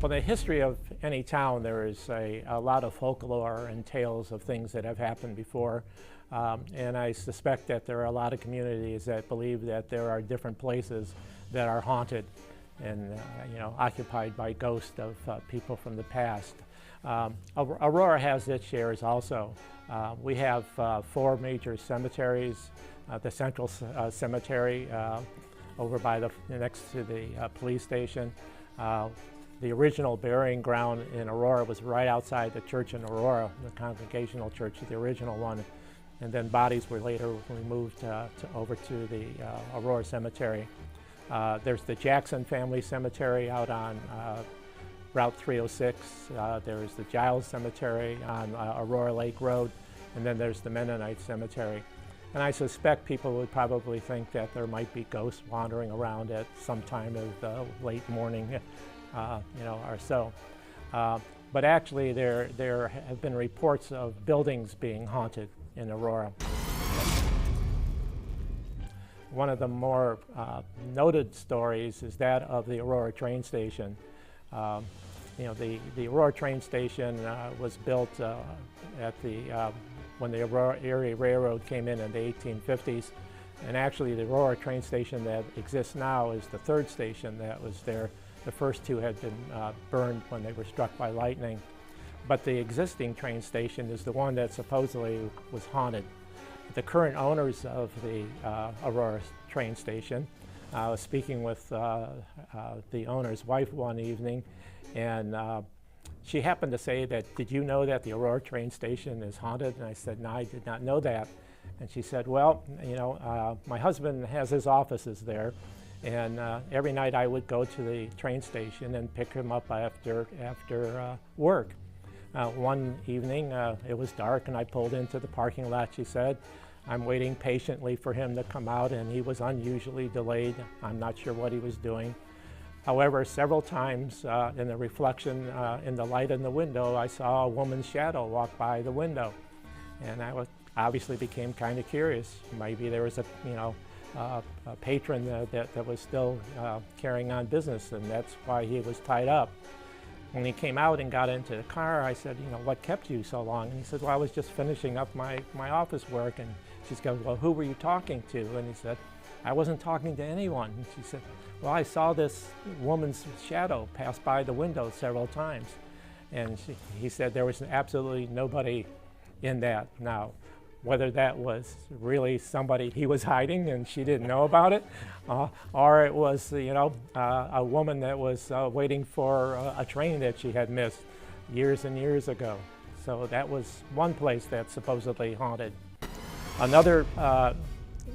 Well, the history of any town, there is a lot of folklore and tales of things that have happened before. And I suspect that there are a lot of communities that believe that there are different places that are haunted and occupied by ghosts of people from the past. Aurora has its shares also. We have 4 major cemeteries. The Central Cemetery over by next to the police station. The original burying ground in Aurora was right outside the church in Aurora, the Congregational Church, the original one. And then bodies were later removed over to the Aurora Cemetery. There's the Jackson Family Cemetery out on Route 306. There's the Giles Cemetery on Aurora Lake Road. And then there's the Mennonite Cemetery. And I suspect people would probably think that there might be ghosts wandering around at some time of the late morning, or so. But actually, there have been reports of buildings being haunted in Aurora. One of the more noted stories is that of the Aurora train station. The Aurora train station was built when the Aurora Erie Railroad came in the 1850s. And actually the Aurora train station that exists now is the 3rd station that was there. The first 2 had been burned when they were struck by lightning. But the existing train station is the one that supposedly was haunted. The current owners of the Aurora train station, I was speaking with the owner's wife one evening, and she happened to say that, "Did you know that the Aurora train station is haunted?" And I said, "No, I did not know that." And she said, "Well, my husband has his offices there, and every night I would go to the train station and pick him up after work. One evening, it was dark, and I pulled into the parking lot," she said. "I'm waiting patiently for him to come out, and he was unusually delayed. I'm not sure what he was doing. However, several times in the reflection in the light in the window, I saw a woman's shadow walk by the window. And I obviously became kind of curious. Maybe there was a patron that was still carrying on business, and that's why he was tied up. When he came out and got into the car, I said, "What kept you so long?" And he said, "Well, I was just finishing up my office work." And she goes, "Well, who were you talking to?" And he said, "I wasn't talking to anyone." And she said, "Well, I saw this woman's shadow pass by the window several times." And he said there was absolutely nobody in that. Now, whether that was really somebody he was hiding and she didn't know about it, or it was, a woman that was waiting for a train that she had missed years and years ago. So that was one place that's supposedly haunted. Another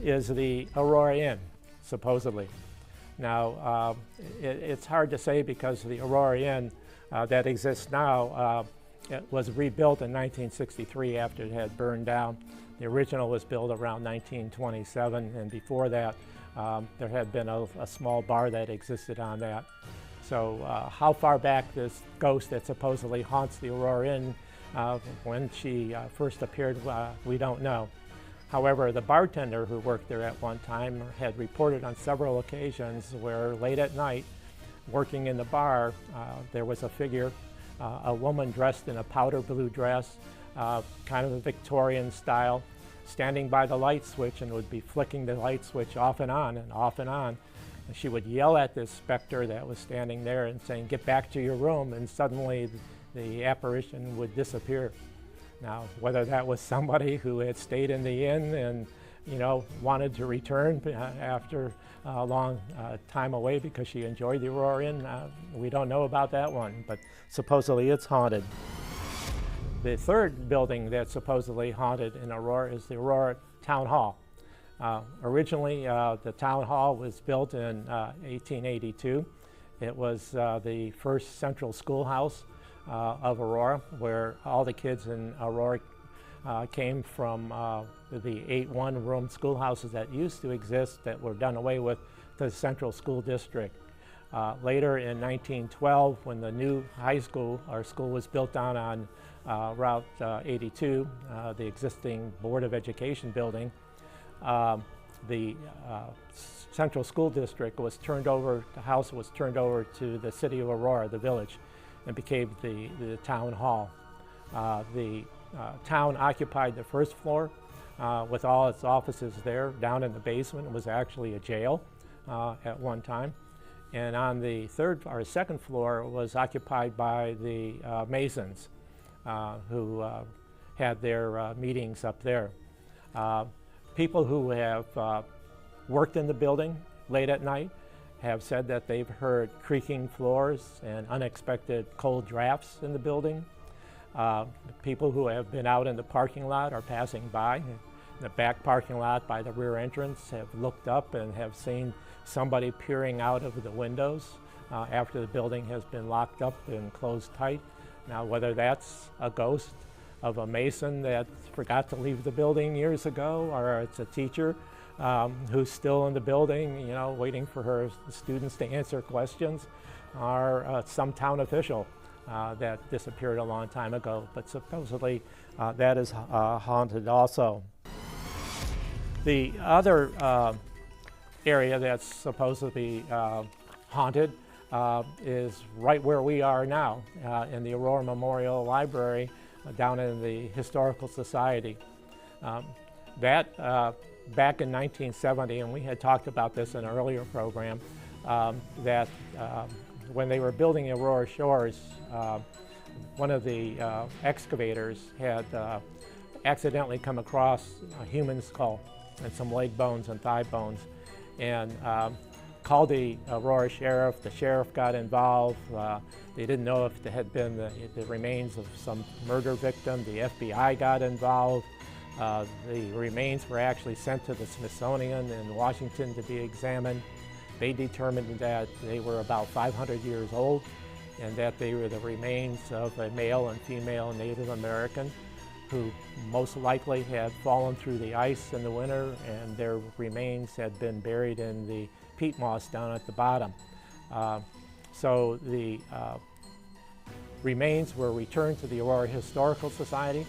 is the Aurora Inn, supposedly. Now, it's hard to say because the Aurora Inn that exists now it was rebuilt in 1963 after it had burned down. The original was built around 1927, and before that there had been a small bar that existed on that. So how far back this ghost that supposedly haunts the Aurora Inn, when she first appeared, we don't know. However, the bartender who worked there at one time had reported on several occasions where late at night, working in the bar, there was a figure, a woman dressed in a powder blue dress, kind of a Victorian style, standing by the light switch and would be flicking the light switch off and on and off and on. And she would yell at this specter that was standing there and saying, "Get back to your room," and suddenly the apparition would disappear. Now, whether that was somebody who had stayed in the inn and wanted to return after a long time away because she enjoyed the Aurora Inn, we don't know about that one, but supposedly it's haunted. The 3rd building that's supposedly haunted in Aurora is the Aurora Town Hall. Originally, the Town Hall was built in 1882. It was the first central schoolhouse of Aurora, where all the kids in Aurora came from the 8 one-room schoolhouses that used to exist that were done away with to the Central School District. Later in 1912, when the new high school, our school was built down on Route 82, the existing Board of Education building, the Central School District was turned over, the house was turned over to the city of Aurora, the village. and became the town hall. The town occupied the first floor with all its offices there. Down in the basement was actually a jail at one time. And on the second floor was occupied by the Masons who had their meetings up there. People who have worked in the building late at night have said that they've heard creaking floors and unexpected cold drafts in the building. People who have been out in the parking lot or passing by, in the back parking lot by the rear entrance, have looked up and have seen somebody peering out of the windows after the building has been locked up and closed tight. Now, whether that's a ghost of a Mason that forgot to leave the building years ago, or it's a teacher who's still in the building, you know, waiting for her students to answer questions, or some town official that disappeared a long time ago. But supposedly that is haunted also. The other area that's supposed to be haunted is right where we are now, in the Aurora Memorial Library down in the Historical Society. Back in 1970, and we had talked about this in an earlier program, that when they were building Aurora Shores, one of the excavators had accidentally come across a human skull and some leg bones and thigh bones, and called the Aurora sheriff. The sheriff got involved. They didn't know if it had been the remains of some murder victim. The FBI got involved. The remains were actually sent to the Smithsonian in Washington to be examined. They determined that they were about 500 years old and that they were the remains of a male and female Native American who most likely had fallen through the ice in the winter, and their remains had been buried in the peat moss down at the bottom. So the remains were returned to the Aurora Historical Society.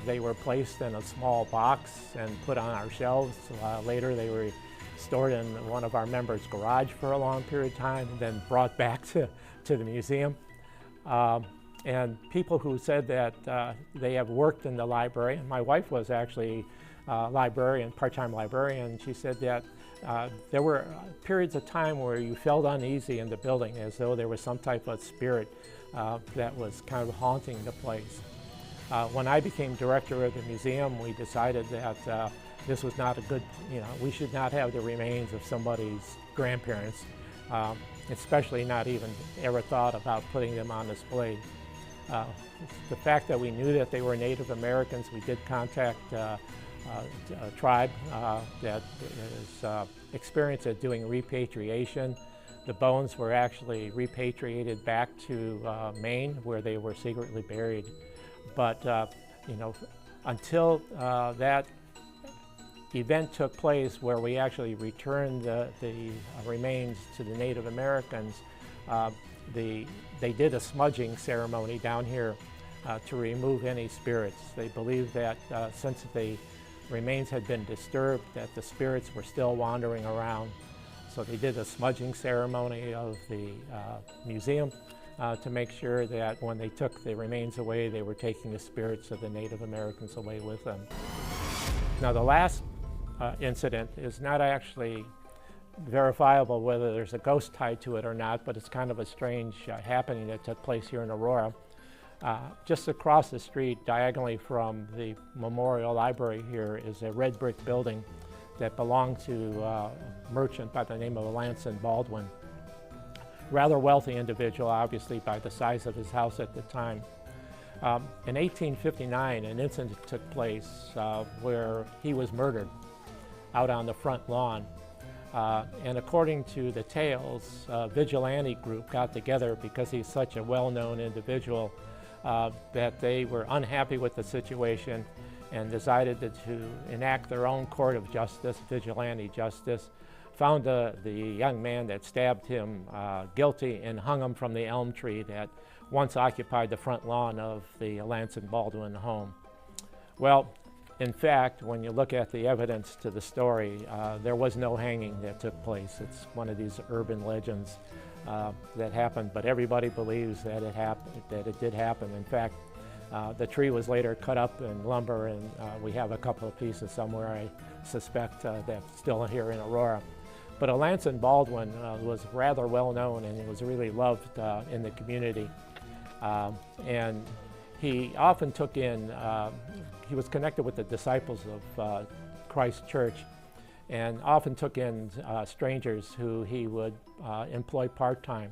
They were placed in a small box and put on our shelves. Later they were stored in one of our members' garage for a long period of time, and then brought back to the museum. And people who said that they have worked in the library, and my wife was actually a librarian, part-time librarian, she said that there were periods of time where you felt uneasy in the building, as though there was some type of spirit that was kind of haunting the place. When I became director of the museum, we decided that this was not a good, we should not have the remains of somebody's grandparents, especially not even ever thought about putting them on display. The fact that we knew that they were Native Americans, we did contact a tribe that is experienced at doing repatriation. The bones were actually repatriated back to Maine, where they were secretly buried. But until that event took place, where we actually returned the remains to the Native Americans, they did a smudging ceremony down here to remove any spirits. They believed that since the remains had been disturbed, that the spirits were still wandering around. So they did a smudging ceremony of the museum to make sure that when they took the remains away, they were taking the spirits of the Native Americans away with them. Now, the last incident is not actually verifiable whether there's a ghost tied to it or not, but it's kind of a strange happening that took place here in Aurora. Just across the street, diagonally from the Memorial Library here, is a red brick building that belonged to a merchant by the name of Alanson Baldwin. Rather wealthy individual, obviously, by the size of his house at the time. In 1859, an incident took place where he was murdered out on the front lawn. And according to the tales, a vigilante group got together because he's such a well-known individual that they were unhappy with the situation and decided to enact their own court of justice, vigilante justice, found the young man that stabbed him guilty and hung him from the elm tree that once occupied the front lawn of the Alanson Baldwin home. Well, in fact, when you look at the evidence to the story, there was no hanging that took place. It's one of these urban legends that happened, but everybody believes that it happened, that it did happen. In fact, the tree was later cut up in lumber, and we have a couple of pieces somewhere, I suspect, that's still here in Aurora. But Alanson Baldwin was rather well known, and he was really loved in the community. And he often took in, he was connected with the Disciples of Christ Church, and often took in strangers who he would employ part-time.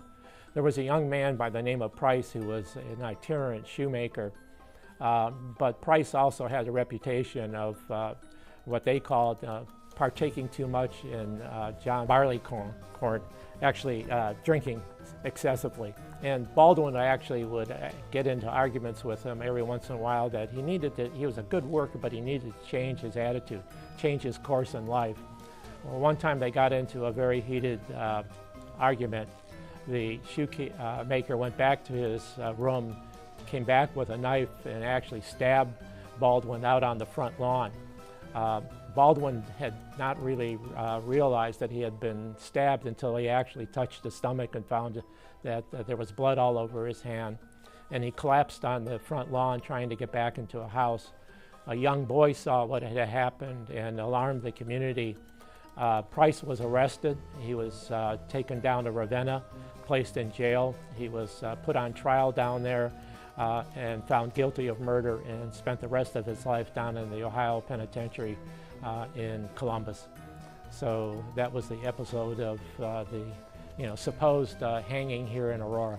There was a young man by the name of Price who was an itinerant shoemaker, but Price also had a reputation of what they called partaking too much in John barleycorn, actually drinking excessively. And Baldwin actually would get into arguments with him every once in a while that he needed to, he was a good worker, but he needed to change his attitude, change his course in life. Well, one time they got into a very heated argument. The shoemaker went back to his room, came back with a knife, and actually stabbed Baldwin out on the front lawn. Baldwin had not really realized that he had been stabbed until he actually touched his stomach and found that there was blood all over his hand. And he collapsed on the front lawn trying to get back into a house. A young boy saw what had happened and alarmed the community. Price was arrested. He was taken down to Ravenna, placed in jail. He was put on trial down there and found guilty of murder, and spent the rest of his life down in the Ohio Penitentiary in Columbus. So that was the episode of the supposed hanging here in Aurora.